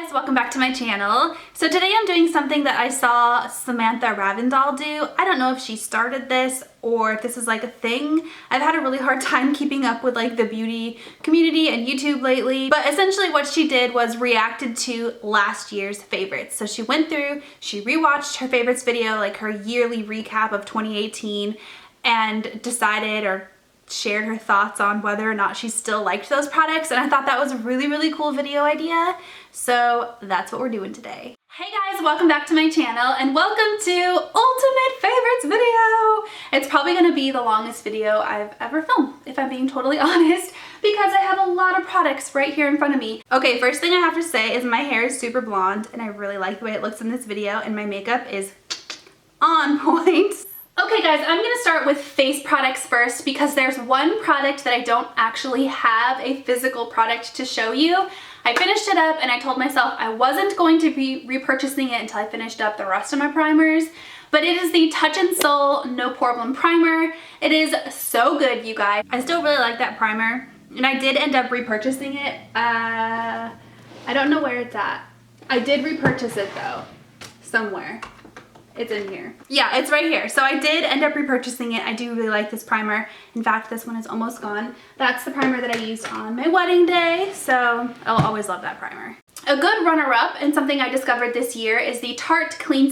guys, welcome back to my channel. So today I'm doing something that I saw Samantha Ravindal do. I don't know if she started this or if this is like a thing. I've had a really hard time keeping up with like the beauty community and YouTube lately, but essentially what she did was reacted to last year's favorites. So she went through, she rewatched her favorites video, like her yearly recap of 2018, and decided or shared her thoughts on whether or not she still liked those products, and I thought that was a really cool video idea. So that's what we're doing today. Hey guys, welcome back to my channel and welcome to Ultimate Favorites video. It's probably gonna be the longest video I've ever filmed, if I'm being totally honest, because I have a lot of products right here in front of me. Okay, first thing I have to say is my hair is super blonde and I really like the way it looks in this video, and my makeup is on point. Okay guys, I'm gonna start with face products first because there's one product that I don't actually have a physical product to show you. I finished it up and I told myself I wasn't going to be repurchasing it until I finished up the rest of my primers, but it is the Touch in Sol No Problem Primer. It is so good, you guys. I still really like that primer, and I did end up repurchasing it. I don't know where it's at. I did repurchase it though, somewhere. It's in here. Yeah, it's right here. So I did end up repurchasing it. I do really like this primer. In fact, this one is almost gone. That's the primer that I used on my wedding day, so I'll always love that primer. A good runner-up and something I discovered this year is the Tarte Clean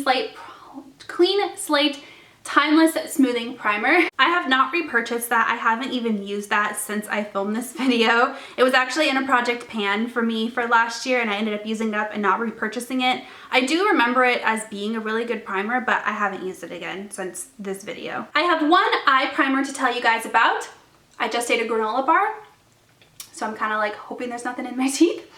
Slate Timeless Smoothing Primer. I have not repurchased that. I haven't even used that since I filmed this video. It was actually in a project pan for me for last year, and I ended up using it up and not repurchasing it. I do remember it as being a really good primer, but I haven't used it again since this video. I have one eye primer to tell you guys about. I just ate a granola bar, so I'm kind of like hoping there's nothing in my teeth.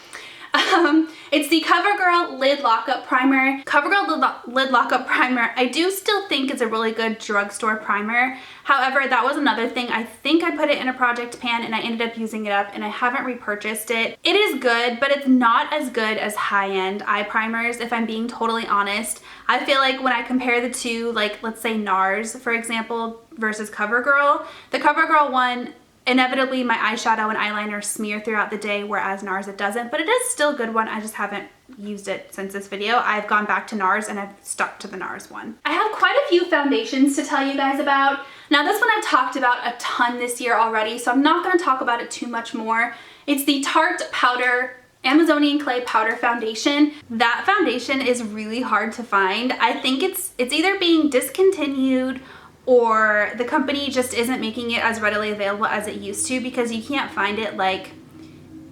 It's the CoverGirl Lid Lockup Primer. CoverGirl Lid Lockup Primer, I do still think it's a really good drugstore primer. However, that was another thing. I think I put it in a project pan and I ended up using it up, and I haven't repurchased it. It is good, but it's not as good as high-end eye primers, if I'm being totally honest. I feel like when I compare the two, like let's say NARS, for example, versus CoverGirl, the CoverGirl one, inevitably my eyeshadow and eyeliner smear throughout the day, whereas NARS it doesn't, but it is still a good one. I just haven't used it since this video. I've gone back to NARS and I've stuck to the NARS one. I have quite a few foundations to tell you guys about. Now this one I've talked about a ton this year already, so I'm not going to talk about it too much more. It's the Tarte Powder Amazonian Clay Powder Foundation. That foundation is really hard to find. I think it's either being discontinued or the company just isn't making it as readily available as it used to, because you can't find it like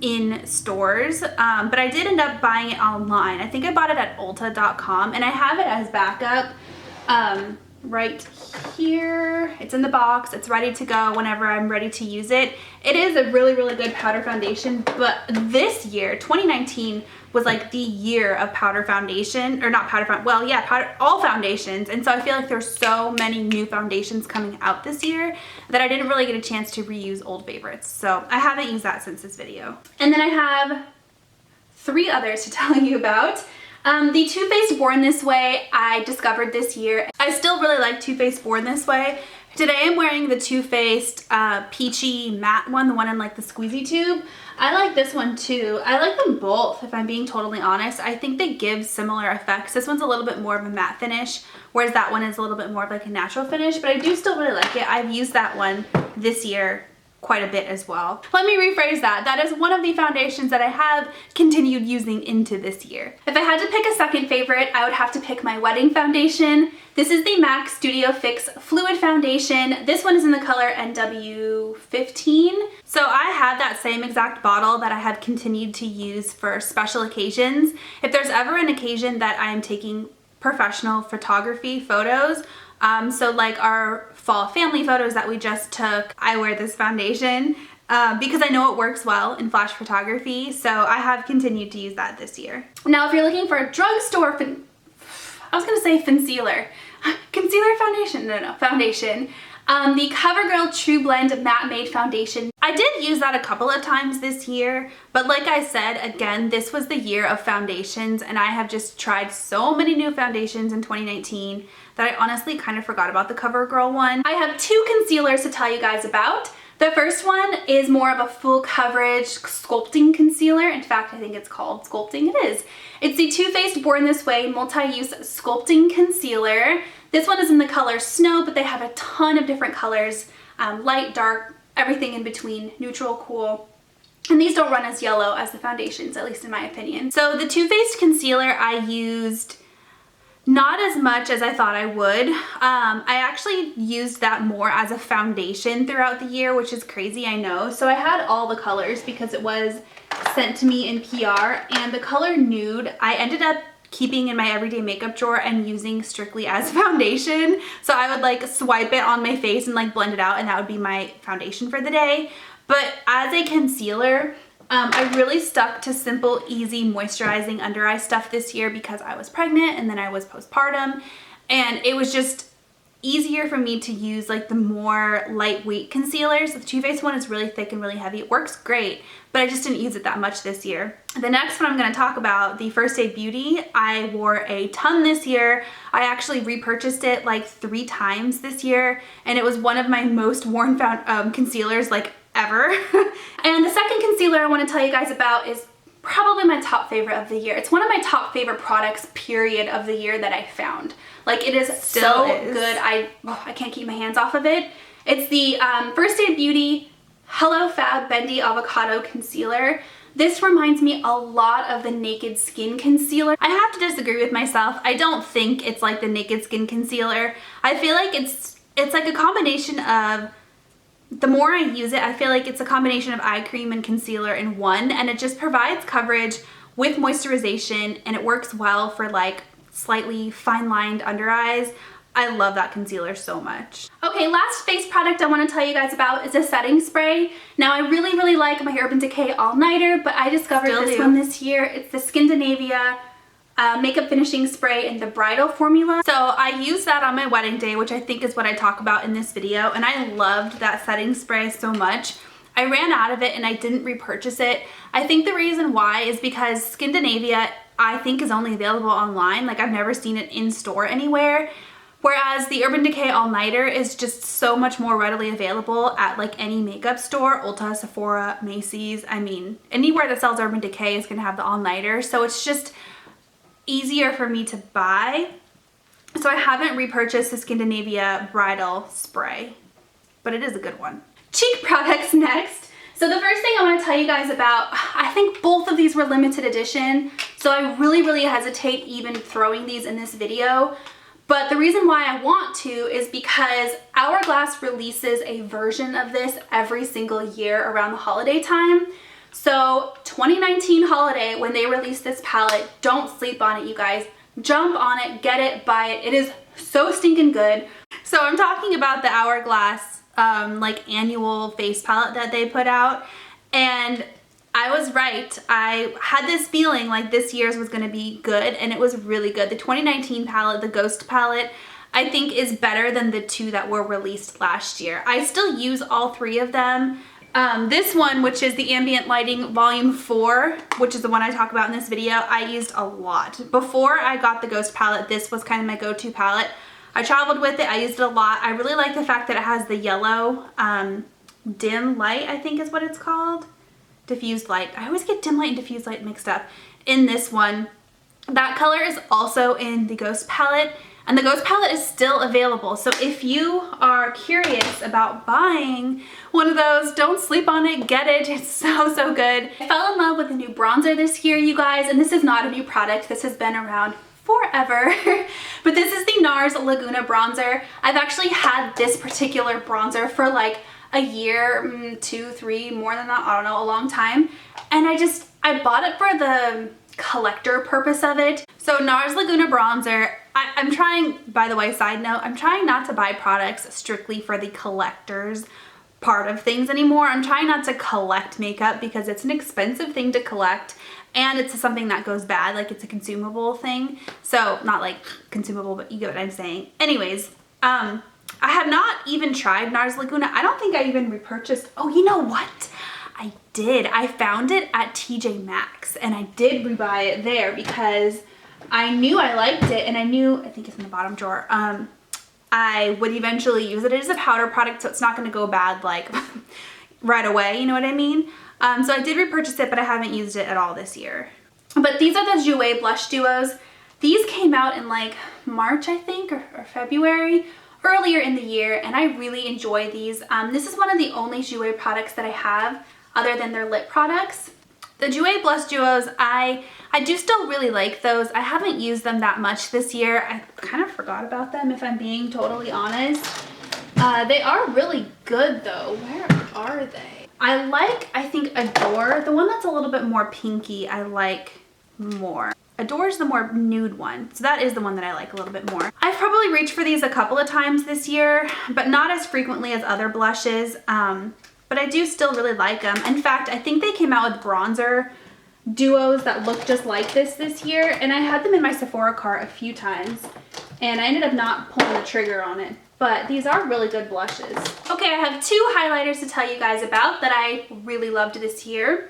in stores. But I did end up buying it online. I think I bought it at ulta.com, and I have it as backup right here. It's in the box. It's ready to go whenever I'm ready to use it. It is a really good powder foundation, but this year, 2019, was like the year of powder foundation, or not powder, well yeah, powder, all foundations. And so I feel like there's so many new foundations coming out this year that I didn't really get a chance to reuse old favorites. So I haven't used that since this video. And then I have three others to tell you about. The Too Faced Born This Way I discovered this year. I still really like Too Faced Born This Way. Today I'm wearing the Too Faced Peachy Matte one, the one in like the squeezy tube. I like this one too. I like them both, if I'm being totally honest. I think they give similar effects. This one's a little bit more of a matte finish, whereas that one is a little bit more of like a natural finish, but I do still really like it. I've used that one this year quite a bit as well. Let me rephrase that. That is one of the foundations that I have continued using into this year. If I had to pick a second favorite, I would have to pick my wedding foundation. This is the MAC Studio Fix Fluid Foundation. This one is in the color NW15. So I have that same exact bottle that I have continued to use for special occasions. If there's ever an occasion that I am taking professional photography photos, so like our fall family photos that we just took, I wear this foundation because I know it works well in flash photography, so I have continued to use that this year. Now if you're looking for a drugstore, I was gonna say concealer foundation, no, foundation. The CoverGirl True Blend Matte Made Foundation. I did use that a couple of times this year, but like I said, again, this was the year of foundations, and I have just tried so many new foundations in 2019 that I honestly kind of forgot about the CoverGirl one. I have two concealers to tell you guys about. The first one is more of a full coverage sculpting concealer. In fact, I think it's called sculpting. It is. It's the Too Faced Born This Way multi-use sculpting concealer. This one is in the color Snow, but they have a ton of different colors, light, dark, everything in between, neutral, cool. And these don't run as yellow as the foundations, at least in my opinion. So the Too Faced concealer I used not as much as I thought I would. I actually used that more as a foundation throughout the year, which is crazy, I know. So I had all the colors because it was sent to me in PR, and the color Nude I ended up keeping in my everyday makeup drawer and using strictly as foundation. So I would like swipe it on my face and like blend it out, and that would be my foundation for the day. But as a concealer, I really stuck to simple, easy moisturizing under eye stuff this year because I was pregnant and then I was postpartum, and it was just easier for me to use like the more lightweight concealers. The Too Faced one is really thick and really heavy. It works great, but I just didn't use it that much this year. The next one I'm going to talk about, the First Aid Beauty, I wore a ton this year. I actually repurchased it like 3 times this year, and it was one of my most worn concealers like ever. And the second concealer I want to tell you guys about is probably my top favorite of the year. It's one of my top favorite products, period, of the year that I found. Like, it is so good. I can't keep my hands off of it. It's the First Aid Beauty Hello Fab Bendy Avocado Concealer. This reminds me a lot of the Naked Skin Concealer. I have to disagree with myself. I don't think it's like the Naked Skin Concealer. I feel like it's like a combination of, the more I use it, I feel like it's a combination of eye cream and concealer in one, and it just provides coverage with moisturization, and it works well for like slightly fine-lined under eyes. I love that concealer so much. Okay, last face product I want to tell you guys about is a setting spray. Now, I really, really like my Urban Decay All Nighter, but I discovered this one this year. It's the Skindinavia makeup finishing spray in the bridal formula. So I used that on my wedding day, which I think is what I talk about in this video, and I loved that setting spray so much. I ran out of it and I didn't repurchase it. I think the reason why is because Skindinavia, I think, is only available online. Like, I've never seen it in store anywhere. Whereas the Urban Decay All Nighter is just so much more readily available at like any makeup store, Ulta, Sephora, Macy's. I mean, anywhere that sells Urban Decay is gonna have the All Nighter. So it's just easier for me to buy. So I haven't repurchased the Skindinavia bridal spray, but it is a good one. Cheek products next. So the first thing I want to tell you guys about, I think both of these were limited edition, so I really hesitate even throwing these in this video. But the reason why I want to is because Hourglass releases a version of this every single year around the holiday time. So 2019 holiday, when they release this palette, don't sleep on it, you guys. Jump on it, get it, buy it. It is so stinking good. So I'm talking about the Hourglass like annual face palette that they put out, and I was right. I had this feeling like this year's was going to be good, and it was really good. The 2019 palette, the Ghost palette, I think is better than the 2 that were released last year. I still use all 3 of them. This one, which is the Ambient Lighting Volume 4, which is the one I talk about in this video, I used a lot. Before I got the Ghost palette, this was kind of my go-to palette. I traveled with it, I used it a lot. I really like the fact that it has the yellow dim light, I think is what it's called. Diffused light. I always get dim light and diffused light mixed up in this one. That color is also in the Ghost palette, and the Ghost palette is still available. So if you are curious about buying one of those, don't sleep on it, get it. It's so good. I fell in love with a new bronzer this year, you guys, and this is not a new product. This has been around forever. But this is the NARS Laguna bronzer. I've actually had this particular bronzer for like a year, 2, 3, more than that, I don't know, a long time. And I bought it for the collector purpose of it. So NARS Laguna bronzer, I'm trying, by the way, side note, I'm trying not to buy products strictly for the collector's part of things anymore. I'm trying not to collect makeup because it's an expensive thing to collect, and it's something that goes bad, like it's a consumable thing. So not like consumable, but you get what I'm saying. Anyways, I have not even tried NARS Laguna. I don't think I even repurchased. Oh, you know what? I did. I found it at TJ Maxx, and I did rebuy it there because I knew I liked it, and I think it's in the bottom drawer. I would eventually use it. It is a powder product, so it's not going to go bad like right away, you know what I mean? So I did repurchase it, but I haven't used it at all this year. But these are the Jouer blush duos. These came out in like March, I think, or February, earlier in the year, and I really enjoy these. This is one of the only Jouer products that I have other than their lip products. The Jouer blush duos, I do still really like those. I haven't used them that much this year. I kind of forgot about them, if I'm being totally honest. They are really good though. Where are they? I think Adore, the one that's a little bit more pinky, I like more. Adore is the more nude one, so that is the one that I like a little bit more. I've probably reached for these a couple of times this year, but not as frequently as other blushes, but I do still really like them. In fact, I think they came out with bronzer duos that look just like this year, and I had them in my Sephora cart a few times, and I ended up not pulling the trigger on it. But these are really good blushes. Okay, I have two highlighters to tell you guys about that I really loved this year.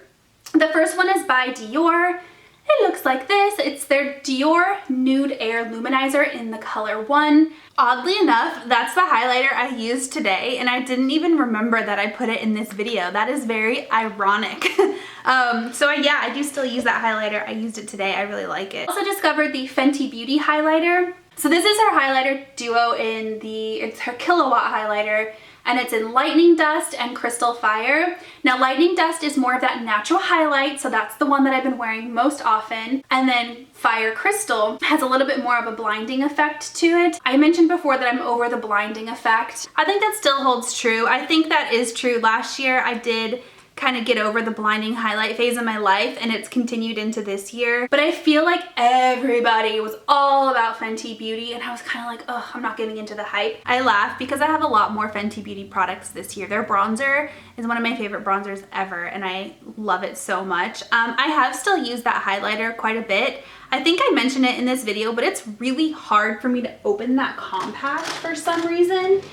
The first one is by Dior. It looks like this. It's their Dior Nude Air Luminizer in the color 1. Oddly enough, that's the highlighter I used today, and I didn't even remember that I put it in this video. That is very ironic. Yeah, I do still use that highlighter. I used it today. I really like it. Also discovered the Fenty Beauty highlighter. So this is her highlighter duo it's her Kilowatt highlighter, and it's in Lightning Dust and Crystal Fire. Now Lightning Dust is more of that natural highlight, so that's the one that I've been wearing most often. And then Fire Crystal has a little bit more of a blinding effect to it. I mentioned before that I'm over the blinding effect. I think that still holds true. I think that is true. Last year I did kind of get over the blinding highlight phase of my life, and it's continued into this year. But I feel like everybody was all about Fenty Beauty, and I was kind of like, oh, I'm not getting into the hype. I laugh because I have a lot more Fenty Beauty products this year. Their bronzer is one of my favorite bronzers ever, and I love it so much. I have still used that highlighter quite a bit. I think I mentioned it in this video, but it's really hard for me to open that compact for some reason.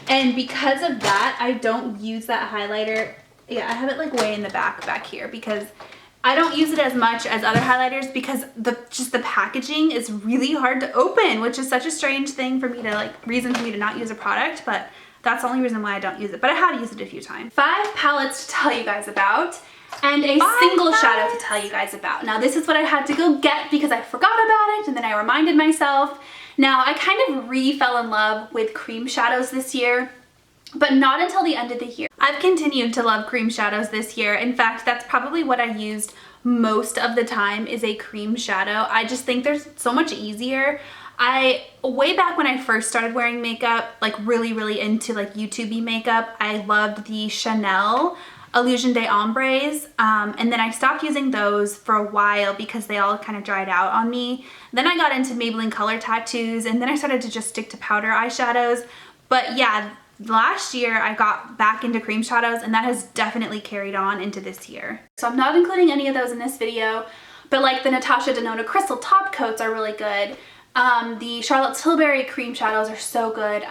And because of that, I don't use that highlighter. Yeah, I have it like way in the back here because I don't use it as much as other highlighters because just the packaging is really hard to open, which is such a strange thing for me to reason for me to not use a product, but that's the only reason why I don't use it. But I have used it a few times. 5 palettes to tell you guys about and a single shadow to tell you guys about. Now this is what I had to go get because I forgot about it and then I reminded myself. Now I kind of fell in love with cream shadows this year, but not until the end of the year. I've continued to love cream shadows this year. In fact, that's probably what I used most of the time, is a cream shadow. I just think they're so much easier. Way back when I first started wearing makeup, like really into like YouTube-y makeup, I loved the Chanel Illusion des Ombres, and then I stopped using those for a while because they all kind of dried out on me. Then I got into Maybelline Color Tattoos, and then I started to just stick to powder eyeshadows. But yeah, last year I got back into cream shadows, and that has definitely carried on into this year. So I'm not including any of those in this video, but like the Natasha Denona Crystal top coats are really good. The Charlotte Tilbury cream shadows are so good.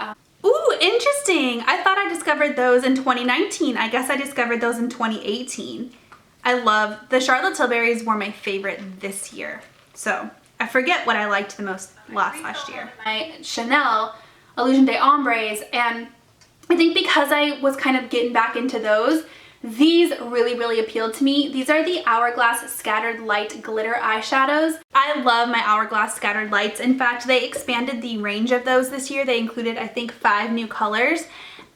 Ooh, interesting. I thought I discovered those in 2019. I guess I discovered those in 2018. I love the Charlotte Tilburys were my favorite this year. So I forget what I liked the most last year. My Chanel Illusion des Ombres, and I think because I was kind of getting back into those, these really appealed to me. These are the Hourglass Scattered Light Glitter Eyeshadows. I love my Hourglass Scattered Lights. In fact, they expanded the range of those this year. They included, I think, 5 new colors,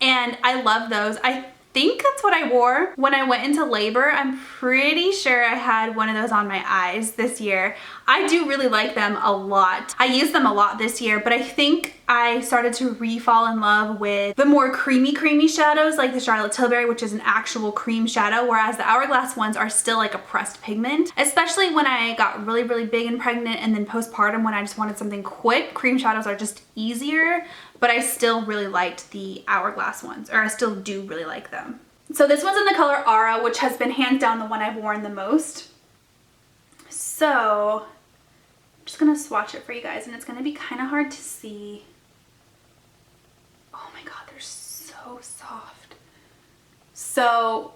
and I love those. I think that's what I wore when I went into labor. I'm pretty sure I had one of those on my eyes this year. I do really like them a lot. I used them a lot this year, but I think I started to re-fall in love with the more creamy shadows, like the Charlotte Tilbury, which is an actual cream shadow, whereas the Hourglass ones are still like a pressed pigment. Especially when I got really big and pregnant, and then postpartum when I just wanted something quick, cream shadows are just easier, but I still really liked the Hourglass ones, or I still do really like them. So this one's in the color Aura, which has been hands down the one I've worn the most. So I'm just gonna swatch it for you guys, and it's gonna be kind of hard to see. Oh my god, they're so soft. So,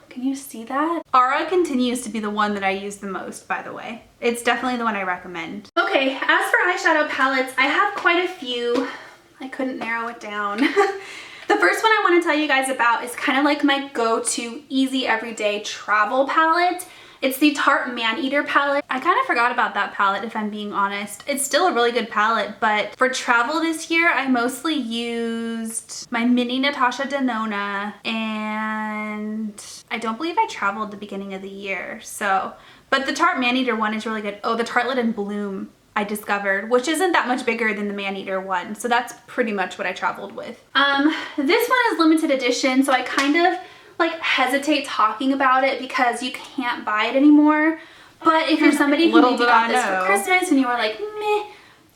can you see that? Aura continues to be the one that I use the most, by the way. It's definitely the one I recommend. Okay, as for eyeshadow palettes, I have quite a few. I couldn't narrow it down. The first one I want to tell you guys about is kind of like my go-to easy everyday travel palette. It's the Tarte Man-Eater palette. I kind of forgot about that palette if I'm being honest. It's still a really good palette, but for travel this year, I mostly used my mini Natasha Denona, and I don't believe I traveled the beginning of the year. So, but the Tarte Man-Eater one is really good. Oh, the Tartelette in Bloom I discovered, which isn't that much bigger than the Man-Eater one. So that's pretty much what I traveled with. This one is limited edition, so I kind of like hesitate talking about it because you can't buy it anymore. But if you're somebody who maybe got this for Christmas and you were like, meh,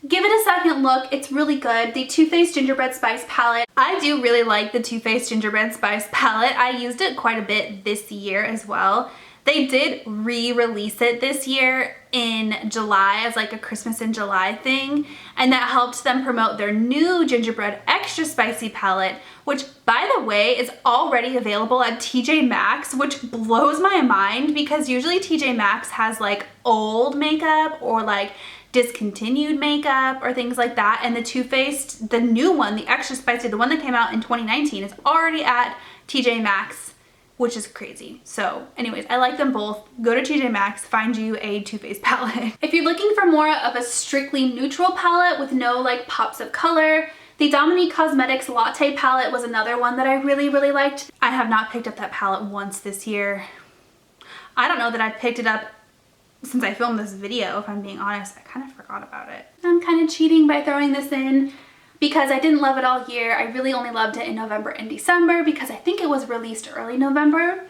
give it a second look. It's really good. The Too Faced Gingerbread Spice palette. I do really like the Too Faced Gingerbread Spice palette. I used it quite a bit this year as well. They did re-release it this year in July as like a Christmas in July thing, and that helped them promote their new gingerbread extra spicy palette, which by the way is already available at TJ Maxx, which blows my mind because usually TJ Maxx has like old makeup or like discontinued makeup or things like that, and the Too Faced, the new one, the extra spicy, the one that came out in 2019 is already at TJ Maxx, which is crazy. So anyways, I like them both. Go to TJ Maxx, find you a Too Faced palette. If you're looking for more of a strictly neutral palette with no like pops of color, the Dominique Cosmetics Latte palette was another one that I really, really liked. I have not picked up that palette once this year. I don't know that I've picked it up since I filmed this video, if I'm being honest. I kind of forgot about it. I'm kind of cheating by throwing this in because I didn't love it all year. I really only loved it in November and December because I think it was released early November.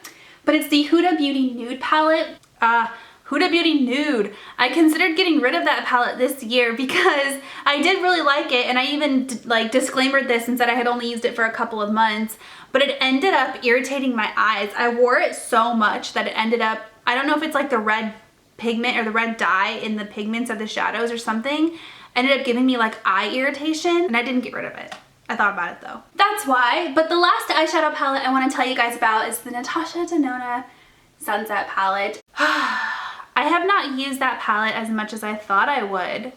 But it's the Huda Beauty Nude palette. Huda Beauty Nude. I considered getting rid of that palette this year because I did really like it, and I even like disclaimered this and said I had only used it for a couple of months, but it ended up irritating my eyes. I wore it so much that it ended up, I don't know if it's like the red pigment or the red dye in the pigments of the shadows or something, ended up giving me like eye irritation, and I didn't get rid of it. I thought about it though. That's why. But the last eyeshadow palette I want to tell you guys about is the Natasha Denona Sunset palette. I have not used that palette as much as I thought I would.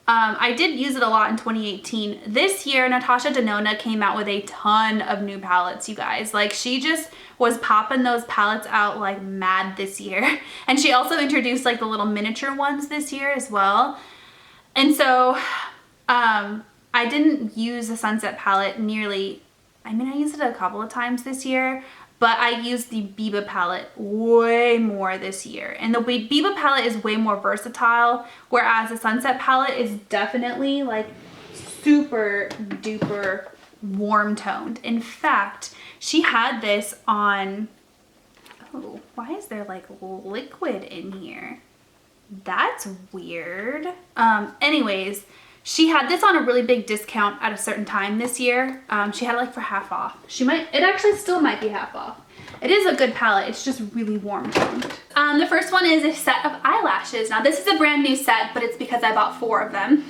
I did use it a lot in 2018. This year, Natasha Denona came out with a ton of new palettes, you guys. Like, she just was popping those palettes out like mad this year. And she also introduced like the little miniature ones this year as well. And so, I didn't use the Sunset palette nearly, I mean, I used it a couple of times this year, but I used the Biba palette way more this year. And the Biba palette is way more versatile, whereas the Sunset palette is definitely like super duper warm toned. In fact, she had this on, oh, why is there like liquid in here? That's weird. Anyways, she had this on a really big discount at a certain time this year. She had it like for half off. It actually still might be half off. It is a good palette. It's just really warm toned. The first one is a set of eyelashes. Now this is a brand new set, but it's because I bought 4 of them.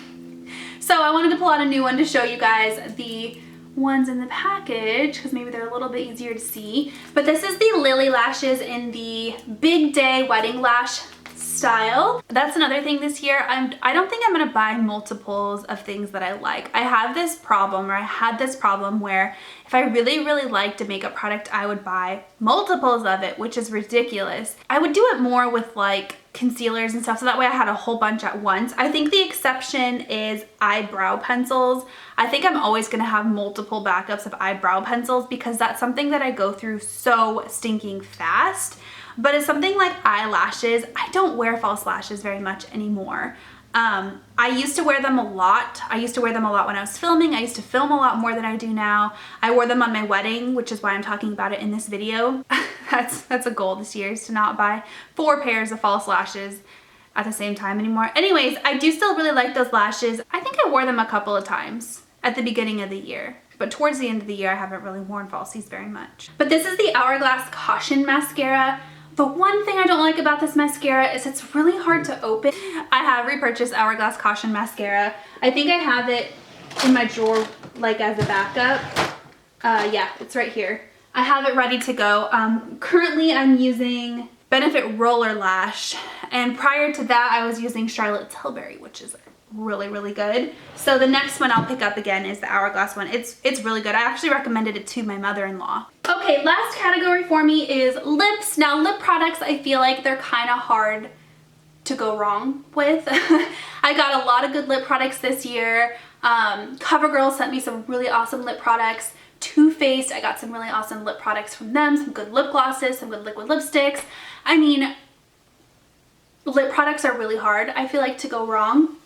So I wanted to pull out a new one to show you guys the ones in the package because maybe they're a little bit easier to see. But this is the Lily lashes in the Big Day Wedding Lash style. That's another thing this year. I don't think I'm gonna buy multiples of things that I like. I have this problem, or I had this problem, where if I really, really liked a makeup product, I would buy multiples of it, which is ridiculous. I would do it more with like concealers and stuff, so that way I had a whole bunch at once. I think the exception is eyebrow pencils. I think I'm always gonna have multiple backups of eyebrow pencils because that's something that I go through so stinking fast. But it's something like eyelashes. I don't wear false lashes very much anymore. I used to wear them a lot. I used to wear them a lot when I was filming. I used to film a lot more than I do now. I wore them on my wedding, which is why I'm talking about it in this video. That's a goal this year, is to not buy 4 pairs of false lashes at the same time anymore. Anyways, I do still really like those lashes. I think I wore them a couple of times at the beginning of the year. But towards the end of the year, I haven't really worn falsies very much. But this is the Hourglass Caution Mascara. The one thing I don't like about this mascara is it's really hard to open. I have repurchased Hourglass Caution Mascara. I think I have it in my drawer like as a backup. Yeah, it's right here. I have it ready to go. Currently I'm using Benefit Roller Lash, and prior to that I was using Charlotte Tilbury, which is really, really good. So the next one I'll pick up again is the Hourglass one. It's really good. I actually recommended it to my mother-in-law. Okay, last category for me is lips. Now, lip products, I feel like they're kind of hard to go wrong with. I got a lot of good lip products this year. CoverGirl sent me some really awesome lip products. Too Faced, I got some really awesome lip products from them, some good lip glosses, some good liquid lipsticks. I mean, lip products are really hard, I feel like, to go wrong,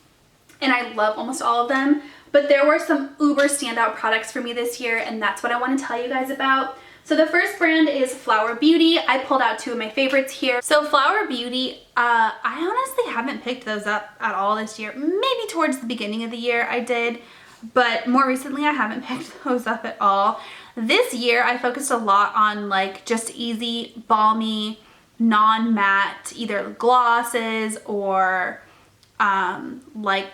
and I love almost all of them, but there were some uber standout products for me this year, and that's what I want to tell you guys about. So the first brand is Flower Beauty. I pulled out two of my favorites here. So Flower Beauty, I honestly haven't picked those up at all this year. Maybe towards the beginning of the year I did, but more recently I haven't picked those up at all. This year I focused a lot on like just easy, balmy, non-matte, either glosses or like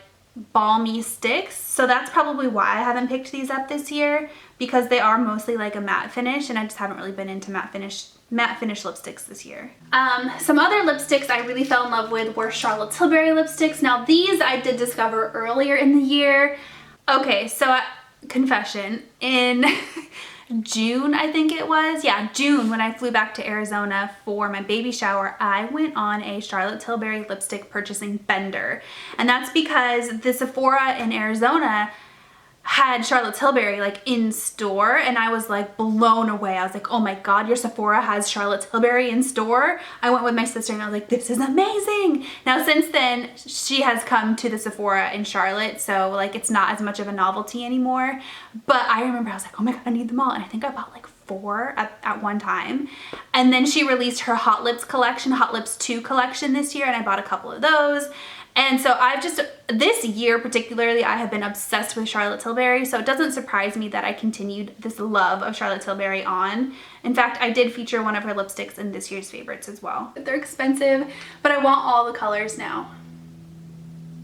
balmy sticks. So that's probably why I haven't picked these up this year, because they are mostly like a matte finish, and I just haven't really been into matte finish lipsticks this year. Some other lipsticks I really fell in love with were Charlotte Tilbury lipsticks. Now these I did discover earlier in the year. Okay, so confession, in June, I think it was. Yeah, June, when I flew back to Arizona for my baby shower, I went on a Charlotte Tilbury lipstick purchasing bender. And that's because the Sephora in Arizona had Charlotte Tilbury like in store, and I was like blown away. I was like, oh my god, your Sephora has Charlotte Tilbury in store? I went with my sister and I was like, this is amazing. Now since then she has come to the Sephora in Charlotte, so like it's not as much of a novelty anymore, but I remember I was like, oh my god, I need them all, and I think I bought like 4 at one time. And then she released her Hot Lips collection, Hot Lips 2 collection this year, and I bought a couple of those. And so I've just, this year particularly, I have been obsessed with Charlotte Tilbury, so it doesn't surprise me that I continued this love of Charlotte Tilbury on. In fact, I did feature one of her lipsticks in this year's favorites as well. They're expensive, but I want all the colors now.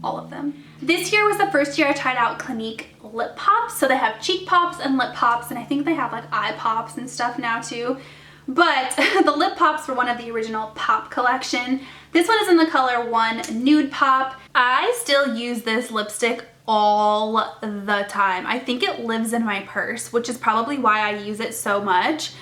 All of them. This year was the first year I tried out Clinique lip pops. So they have cheek pops and lip pops, and I think they have like eye pops and stuff now too. But the lip pops were one of the original pop collection. This one is in the color 1 Nude Pop. I still use this lipstick all the time. I think it lives in my purse, which is probably why I use it so much.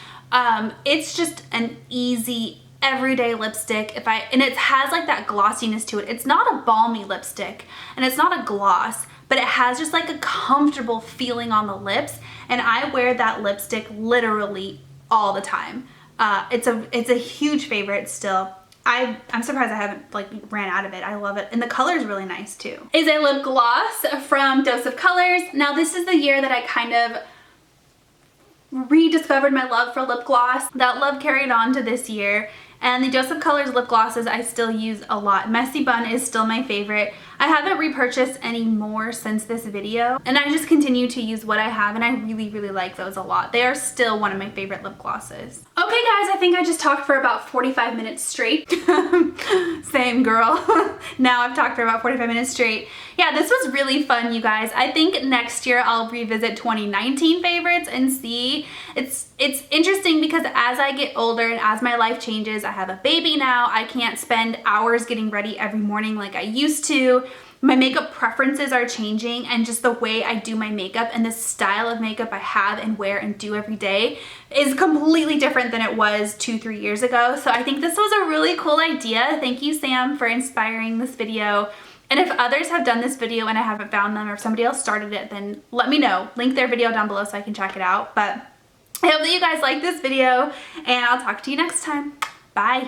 It's just an easy everyday lipstick. And it has like that glossiness to it. It's not a balmy lipstick and it's not a gloss, but it has just like a comfortable feeling on the lips, and I wear that lipstick literally all the time. It's a huge favorite still. I'm surprised I haven't like ran out of it. I love it, and the color is really nice too. Is a lip gloss from Dose of Colors. Now this is the year that I kind of rediscovered my love for lip gloss. That love carried on to this year, and the Dose of Colors lip glosses I still use a lot. Messy Bun is still my favorite. I haven't repurchased any more since this video, and I just continue to use what I have, and I really, really like those a lot. They are still one of my favorite lip glosses. Okay guys, I think I just talked for about 45 minutes straight. Same girl. Now I've talked for about 45 minutes straight. Yeah, this was really fun, you guys. I think next year I'll revisit 2019 favorites and see. It's interesting because as I get older and as my life changes, I have a baby now. I can't spend hours getting ready every morning like I used to. My makeup preferences are changing, and just the way I do my makeup and the style of makeup I have and wear and do every day is completely different than it was 2-3 years ago. So I think this was a really cool idea. Thank you, Sam, for inspiring this video. And if others have done this video and I haven't found them, or if somebody else started it, then let me know. Link their video down below so I can check it out. But I hope that you guys like this video, and I'll talk to you next time. Bye.